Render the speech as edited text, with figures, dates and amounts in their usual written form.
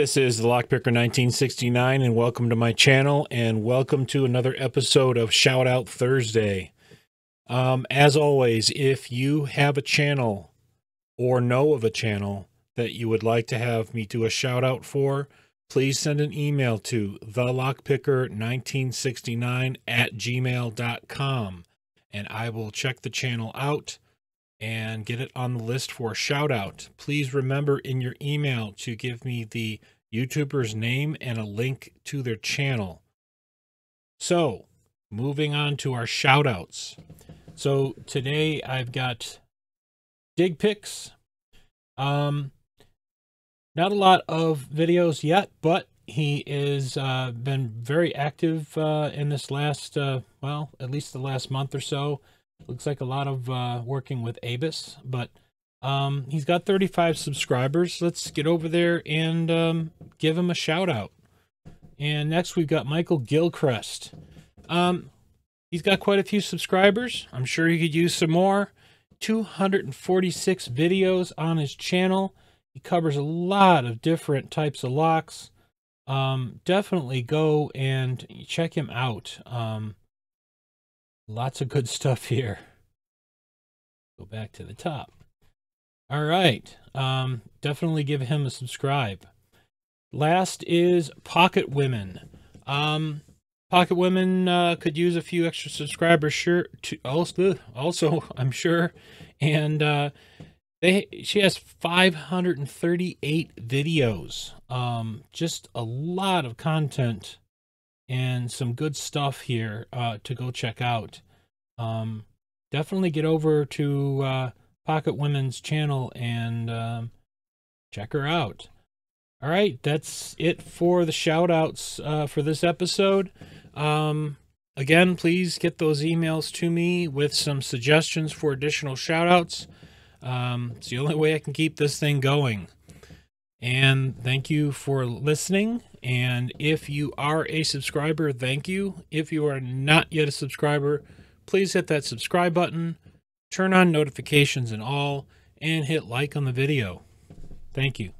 This is the Lockpicker 1969, and welcome to my channel, and welcome to another episode of Shoutout Thursday. As always, if you have a channel or know of a channel that you would like to have me do a shout out for, please send an email to thelockpicker1969@gmail.com, and I will check the channel out and get it on the list for a shout out. Please remember in your email to give me the YouTuber's name and a link to their channel. So, moving on to our shout outs. So today I've got DigPicks. Not a lot of videos yet, but he is been very active in this last, well, at least the last month or so. Looks like a lot of working with Abus, but he's got 35 subscribers. Let's get over there and give him a shout out. And next we've got Michael Gilchrist. He's got quite a few subscribers. I'm sure he could use some more. 246 videos on his channel. He covers a lot of different types of locks. Definitely go and check him out. Lots of good stuff here. Go back to the top. All right. Definitely give him a subscribe. Last is Pocket Women. Pocket Women could use a few extra subscribers, sure. Also, I'm sure. And she has 538 videos. Just a lot of content and some good stuff here to go check out. Definitely get over to Pocket Women's channel and check her out. All right, that's it for the shout outs for this episode. Again, please get those emails to me with some suggestions for additional shout outs. It's the only way I can keep this thing going. And thank you for listening. And if you are a subscriber, thank you. If you are not yet a subscriber, please hit that subscribe button, turn on notifications and all, and hit like on the video. Thank you.